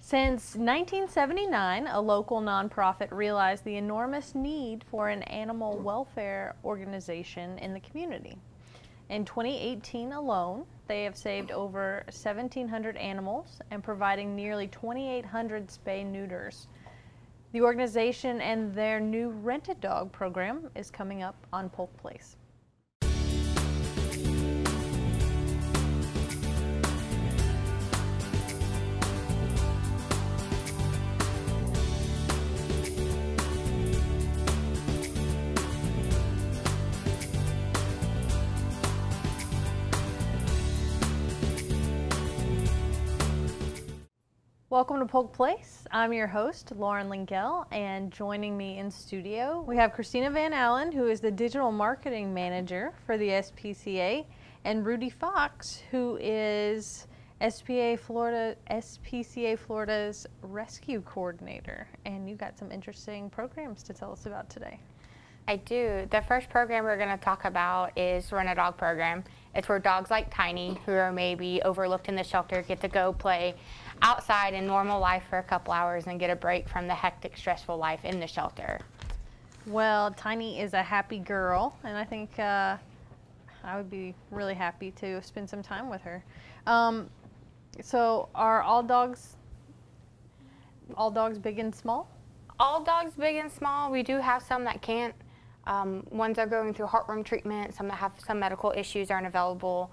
Since 1979, a local nonprofit realized the enormous need for an animal welfare organization in the community. In 2018 alone, they have saved over 1,700 animals and providing nearly 2,800 spay-neuters. The organization and their new Rent-A-Dog program is coming up on Polk Place. Welcome to Polk Place. I'm your host, Lauren Lingell, and joining me in studio, we have Christina Van Allen, who is the Digital Marketing Manager for the SPCA, and Rudy Fox, who is SPCA Florida's Rescue Coordinator. And you got some interesting programs to tell us about today. I do. The first program we're going to talk about is Rent-A-Dog program. It's where dogs like Tiny, who are maybe overlooked in the shelter, get to go play outside in normal life for a couple hours and get a break from the hectic, stressful life in the shelter. Well, Tiny is a happy girl, and I think I would be really happy to spend some time with her. So are all dogs big and small? All dogs big and small. We do have some that can't. Ones are going through heartworm treatment, some that have some medical issues aren't available.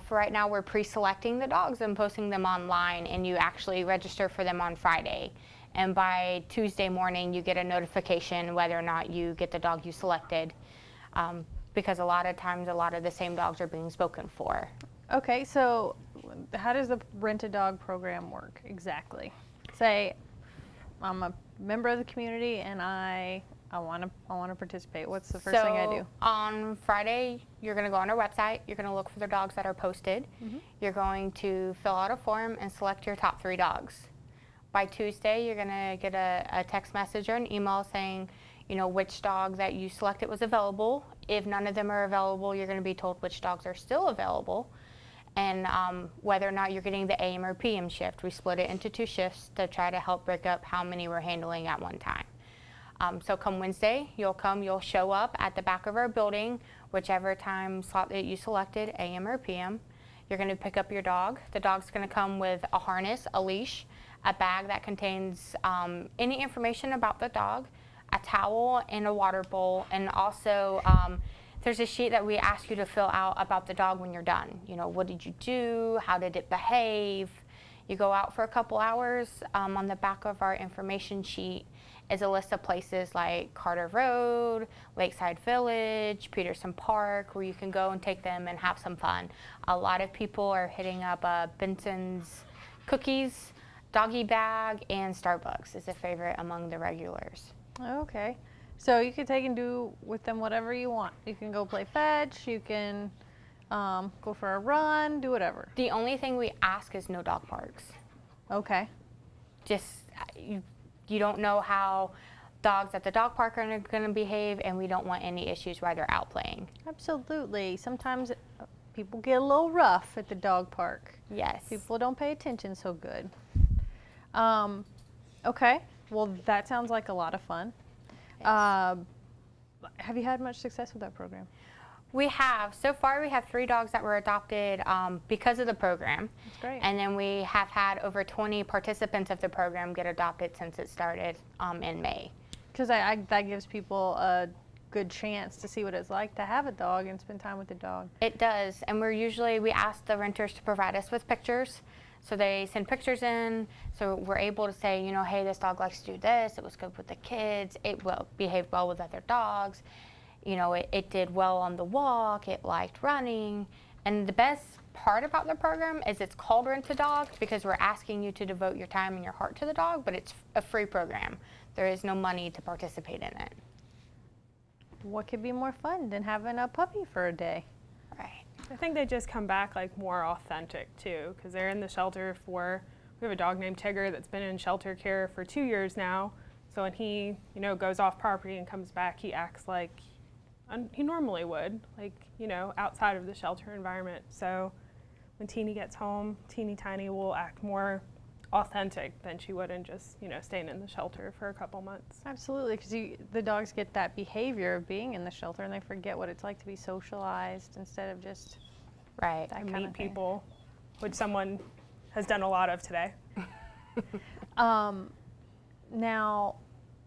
For right now, we're pre-selecting the dogs and posting them online, and you actually register for them on Friday. And by Tuesday morning, you get a notification whether or not you get the dog you selected, because a lot of times, a lot of the same dogs are being spoken for. Okay, so how does the Rent-A-Dog program work exactly? Say I'm a member of the community and I want to participate. What's the first thing I do? On Friday, you're going to go on our website. You're going to look for the dogs that are posted. You're going to fill out a form and select your top 3 dogs. By Tuesday, you're going to get a text message or an email saying, you know, which dog that you selected was available. If none of them are available, you're going to be told which dogs are still available, and whether or not you're getting the AM or PM shift. We split it into 2 shifts to try to help break up how many we're handling at one time. So come Wednesday, you'll show up at the back of our building, whichever time slot that you selected, AM or PM. You're going to pick up your dog. The dog's going to come with a harness, a leash, a bag that contains any information about the dog, a towel, and a water bowl. And also, there's a sheet that we ask you to fill out about the dog when you're done. You know, what did you do? How did it behave? You go out for a couple hours. On the back of our information sheet is a list of places like Carter Road, Lakeside Village, Peterson Park, where you can go and take them and have some fun. A lot of people are hitting up Benson's Cookies, Doggy Bag, and Starbucks is a favorite among the regulars. Okay. So you can take and do with them whatever you want. You can go play fetch, you can go for a run, do whatever. The only thing we ask is no dog parks. Okay. Just, you don't know how dogs at the dog park are going to behave, and we don't want any issues while they're out playing. Absolutely. Sometimes people get a little rough at the dog park. Yes. People don't pay attention so good. Okay. Well, that sounds like a lot of fun. Yes. Have you had much success with that program? We have. So far, we have 3 dogs that were adopted because of the program. That's great. And then we have had over 20 participants of the program get adopted since it started in May. Because that gives people a good chance to see what it's like to have a dog and spend time with the dog. It does. And we ask the renters to provide us with pictures. So they send pictures in, so we're able to say, you know, hey, this dog likes to do this. It was good with the kids. It behaved well with other dogs. You know, it did well on the walk. It liked running. And the best part about the program is it's called Rent-A-Dog because we're asking you to devote your time and your heart to the dog, but it's a free program. There is no money to participate in it. What could be more fun than having a puppy for a day? Right. I think they just come back like more authentic too, because they're in the shelter we have a dog named Tigger that's been in shelter care for 2 years now. So when he, you know, goes off property and comes back, he acts like he normally would, like, you know, outside of the shelter environment. So when Teeny gets home, Teeny Tiny will act more authentic than she would in just, staying in the shelter for a couple months. Absolutely, because the dogs get that behavior of being in the shelter and they forget what it's like to be socialized instead of just Right. that And kind meet of thing. people, which someone has done a lot of today. Now,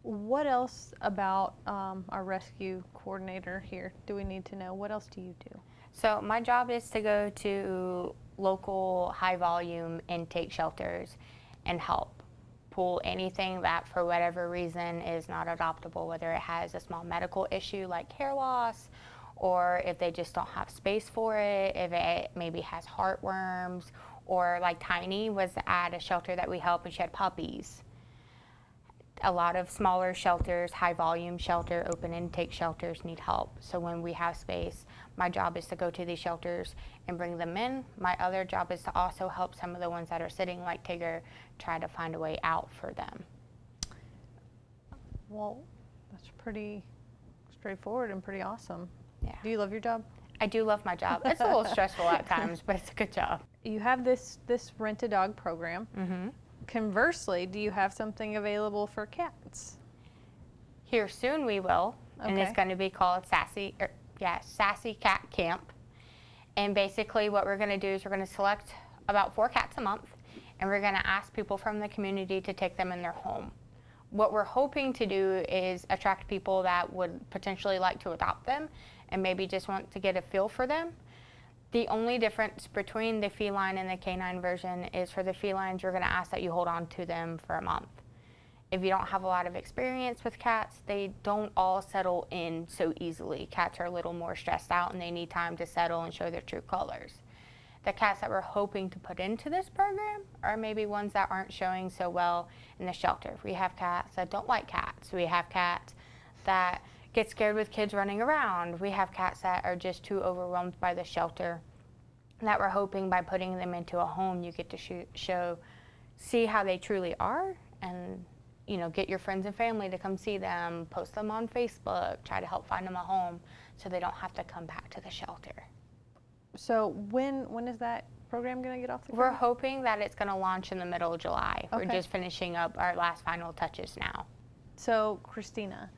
what else about our rescue coordinator here do we need to know? What else do you do? So my job is to go to local high volume intake shelters and help pull anything that for whatever reason is not adoptable, whether it has a small medical issue like hair loss, or if they just don't have space for it, if it maybe has heartworms, or like Tiny was at a shelter that we help and she had puppies. A lot of smaller shelters, high volume shelter, open intake shelters need help. So when we have space, my job is to go to these shelters and bring them in. My other job is to also help some of the ones that are sitting like Tigger try to find a way out for them. Well, that's pretty straightforward and pretty awesome. Yeah. Do you love your job? I do love my job. It's a little stressful at times, but it's a good job. You have this rent-a-dog program. Mm-hmm. Conversely, do you have something available for cats? Here soon we will, and it's Okay. going to be called Sassy Cat Camp. And basically what we're going to do is we're going to select about 4 cats a month, and we're going to ask people from the community to take them in their home. What we're hoping to do is attract people that would potentially like to adopt them and maybe just want to get a feel for them. The only difference between the feline and the canine version is for the felines, you're going to ask that you hold on to them for a month. If you don't have a lot of experience with cats, they don't all settle in so easily. Cats are a little more stressed out and they need time to settle and show their true colors. The cats that we're hoping to put into this program are maybe ones that aren't showing so well in the shelter. We have cats that don't like cats. We have cats that get scared with kids running around. We have cats that are just too overwhelmed by the shelter, that we're hoping by putting them into a home you get to see how they truly are, and get your friends and family to come see them, post them on Facebook, try to help find them a home so they don't have to come back to the shelter. So when is that program going to get off the We're ground? hoping that it's going to launch in the middle of July. Okay. We're just finishing up our last final touches now. So Christina,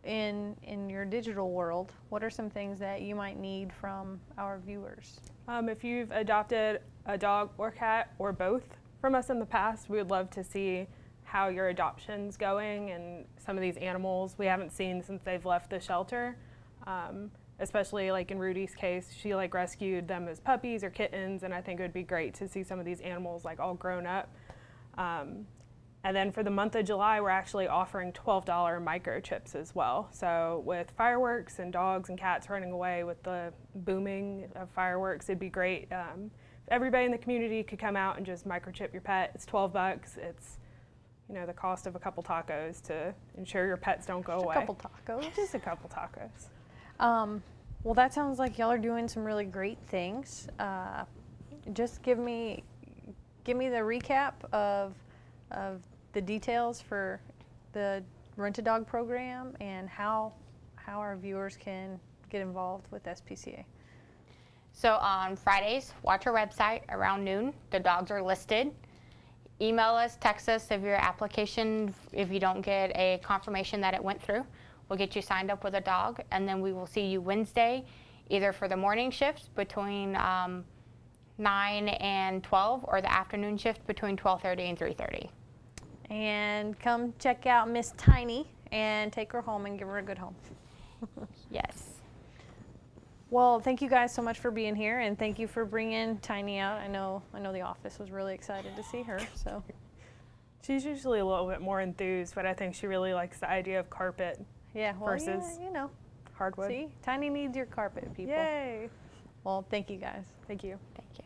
in your digital world, what are some things that you might need from our viewers? If you've adopted a dog or cat or both from us in the past, we would love to see how your adoption's going and some of these animals we haven't seen since they've left the shelter. Especially like in Rudy's case, she rescued them as puppies or kittens, and I think it would be great to see some of these animals all grown up. And then for the month of July, we're actually offering $12 microchips as well. So with fireworks and dogs and cats running away with the booming of fireworks, it'd be great. If everybody in the community could come out and just microchip your pet. It's $12. It's the cost of a couple tacos to ensure your pets don't go away. A couple tacos. Just a couple tacos. Well, that sounds like y'all are doing some really great things. Just give me the recap of the details for the Rent-A-Dog program and how our viewers can get involved with SPCA. So on Fridays, watch our website around noon. The dogs are listed. Email us, text us if your application, if you don't get a confirmation that it went through. We'll get you signed up with a dog, and then we will see you Wednesday, either for the morning shifts between 9 and 12, or the afternoon shift between 12:30 and 3:30. And come check out Miss Tiny and take her home and give her a good home. Yes. Well, thank you guys so much for being here, and thank you for bringing Tiny out. I know the office was really excited to see her. So She's usually a little bit more enthused, but I think she really likes the idea of carpet yeah, well, versus hardwood. See, Tiny needs your carpet, people. Yay! Well, thank you guys. Thank you. Thank you.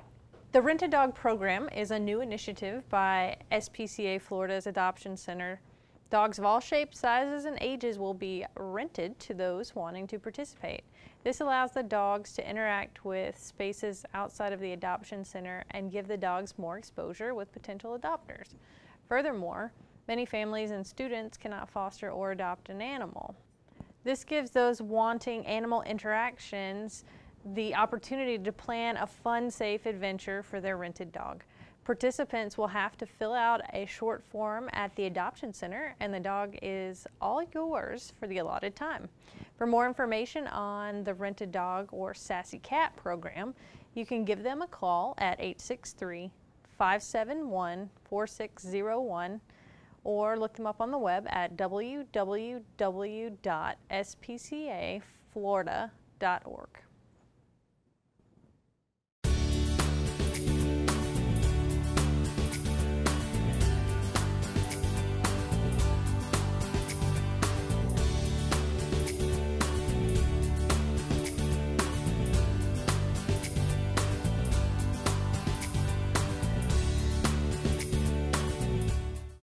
The Rent-A-Dog program is a new initiative by SPCA Florida's Adoption Center. Dogs of all shapes, sizes, and ages will be rented to those wanting to participate. This allows the dogs to interact with spaces outside of the adoption center and give the dogs more exposure with potential adopters. Furthermore, many families and students cannot foster or adopt an animal. This gives those wanting animal interactions the opportunity to plan a fun, safe adventure for their rented dog. Participants will have to fill out a short form at the adoption center, and the dog is all yours for the allotted time. For more information on the Rented Dog or Sassy Cat program, you can give them a call at 863-571-4601 or look them up on the web at www.spcaflorida.org.